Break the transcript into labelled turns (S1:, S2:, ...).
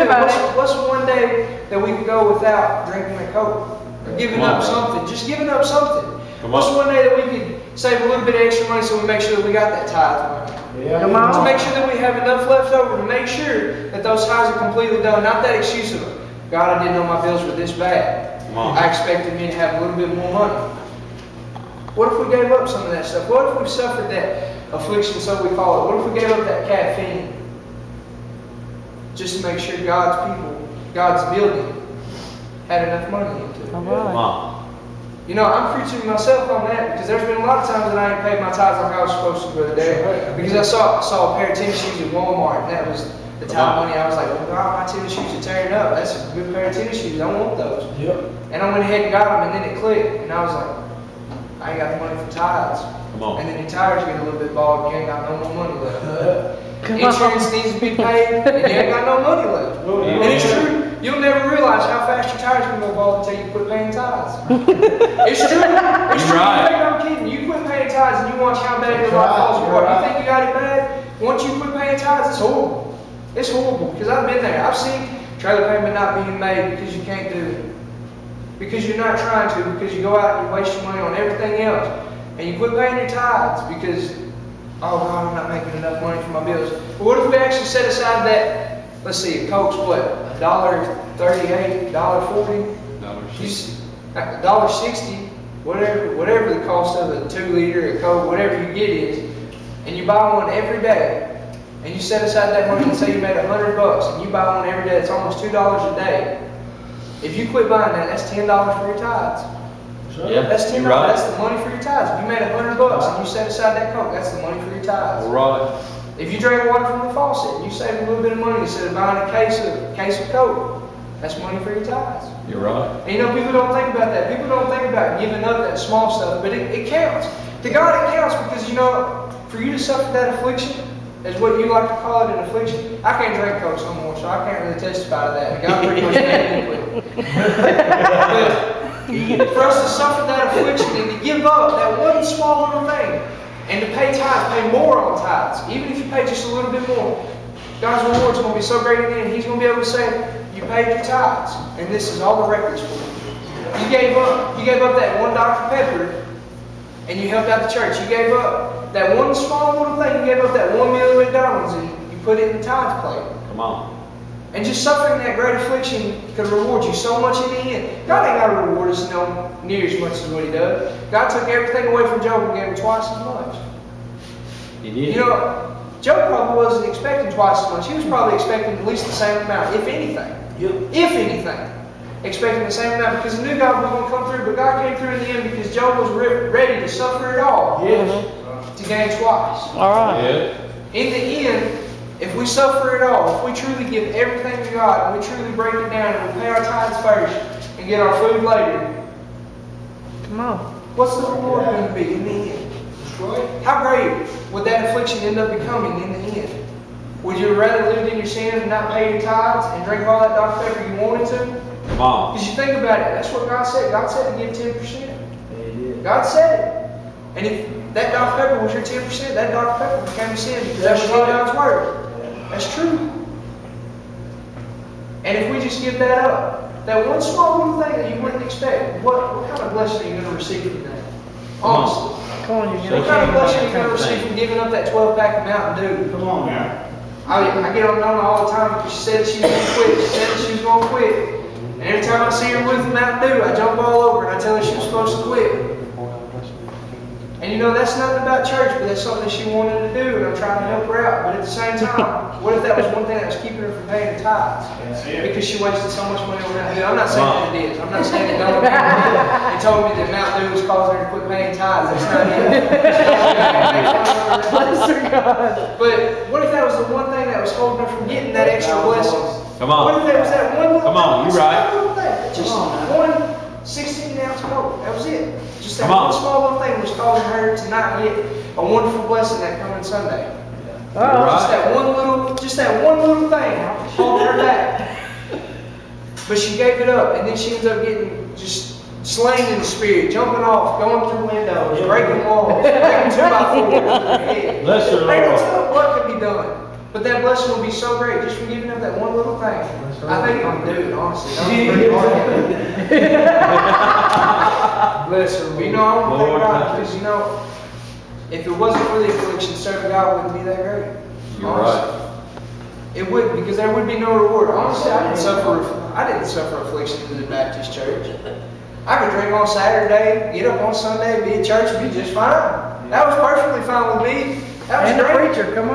S1: about it.
S2: What's one day that we could go without drinking a Coke? Or giving up something. Just giving up something. What's one day that we could save a little bit of extra money so we make sure that we got that tithe money?
S1: Yeah. Come on.
S2: To make sure that we have enough left over to make sure that those tithes are completely done. Not that excuse of, God, I didn't know my bills were this bad. I expected me to have a little bit more money. What if we gave up some of that stuff? What if we suffered that affliction, so we call it? What if we gave up that caffeine? Just to make sure God's people, God's building, had enough money into it.
S1: All right.
S2: You know, I'm preaching myself on that because there's been a lot of times that I ain't paid my tithes like I was supposed to the other day. Because I saw a pair of tennis shoes at Walmart, and that was the tithe money. I was like, well, God, my tennis shoes are tearing up. That's a good pair of tennis shoes. I want those.
S3: Yep.
S2: And I went ahead and got them, and then it clicked. And I was like, I ain't got the money for tithes. And then your tires get a little bit bald, you ain't got no more money left. Insurance needs to be paid, and you ain't got no money left. And it's true. You'll never realize how fast your tires can go bald until you quit paying tithes. It's true. It's true.
S4: Right.
S2: You think I'm kidding. You quit paying tithes and you watch how bad your life falls apart. You think you got it bad? Once you quit paying tithes, it's horrible. It's horrible. Because I've been there. I've seen trailer payment not being made because you can't do it. Because you're not trying to. Because you go out and you waste your money on everything else. And you quit paying your tithes because, oh God, I'm not making enough money for my bills. But what if we actually set aside that, let's see, a Coke's what, $1.38, $1.40? $1.60, whatever the cost of a 2 liter of Coke, whatever you get is, and you buy one every day, and you set aside that money and say you made $100 and you buy one every day, it's almost $2 a day. If you quit buying that, that's $10 for your tithes.
S4: Yeah,
S2: that's $10.
S4: right.
S2: That's the money for your tithes. If you made $100 and you set aside that Coke, that's the money for your tithes.
S4: All right.
S2: If you drink water from the faucet and you save a little bit of money instead of buying a case of Coke, that's money for your tithes.
S4: You're right.
S2: And you know, people don't think about that. People don't think about giving up that small stuff, but it counts. To God, it counts because, you know, for you to suffer that affliction, is what you like to call it, an affliction. I can't drink Coke no more, so I can't really testify to that. God pretty much made me quit. But for us to suffer that affliction and to give up that one small little thing, and to pay tithes, pay more on tithes, even if you pay just a little bit more, God's reward is going to be so great in the end. He's going to be able to say, you paid your tithes, and this is all the records for you. You gave up that one Dr. Pepper, and you helped out the church. You gave up that one small little thing. You gave up that 1 meal at McDonald's, and you put it in the tithe plate.
S4: Come on.
S2: And just suffering that great affliction could reward you so much in the end. God ain't got to reward us near as much as what He does. God took everything away from Job and gave him twice as much.
S4: He did.
S2: You know, Job probably wasn't expecting twice as much. He was probably expecting at least the same amount, if anything. If anything. Expecting the same amount because he knew God was going to come through. But God came through in the end because Job was ready to suffer it all. To gain twice.
S1: All right.
S4: Yeah.
S2: In the end, if we suffer it all, if we truly give everything to God, and we truly break it down, and we pay our tithes first, and get our food later,
S1: Come on.
S2: what's the reward going to be in the end? How great would that affliction end up becoming in the end? Would you rather live in your sin and not pay your tithes and drink all that Dr. Pepper you wanted to?
S4: Come on.
S2: Because you think about it, that's what God said. God said to give 10%. God said it. And if that Dr. Pepper was your 10%, that Dr. Pepper became a sin because that was in God's Word. That's true. And if we just give that up, that one small little thing that you wouldn't expect, what kind of blessing are you going to receive from that? Honestly.
S1: Come on,
S2: What kind of blessing are you going to receive from giving up that 12-pack of Mountain Dew?
S3: Come on now.
S2: I get on Nona all the time because she said she was going to quit. She said she was going to quit. And every time I see her with Mountain Dew, I jump all over and I tell her she was supposed to quit. And you know, that's nothing about church, but that's something she wanted to do, and I'm trying to help her out. But at the same time, what if that was one thing that was keeping her from paying her tithes? Because she wasted so much money on Mountain Dew. I'm not saying that it is. I'm not saying that Nona came to me and told me that Mountain Dew was causing her to quit paying tithes. That's not it.
S1: Bless her God.
S2: But what if that was the one thing that was holding her from getting that extra blessing?
S4: Come on.
S2: What if that was that one little
S4: Come on, you're right.
S2: Just one 16-ounce Coke. That was it. Just that
S4: Come on.
S2: one small little thing was causing her to not get a wonderful blessing that coming Sunday.
S4: Right.
S2: Just that one little thing holding her back. But she gave it up, and then she ends up getting just slain in the spirit, jumping off, going through windows, breaking walls, breaking 2x4s.
S4: Bless her,
S2: Ain't no
S4: Lord.
S2: telling what could be done. But that blessing will be so great just from giving up that one little thing. I think I'm gonna do it, honestly. That was pretty hard. Bless her. You know, I don't think about it because, you know, if it wasn't for the affliction, serving God wouldn't be that great.
S4: You're
S2: Honestly.
S4: right.
S2: It would, because there would be no reward. Honestly, I didn't suffer affliction in the Baptist church. I could drink on Saturday, get up on Sunday, be at church, and be just fine. That was perfectly fine with me. That was
S1: And the
S2: great.
S1: preacher, come on.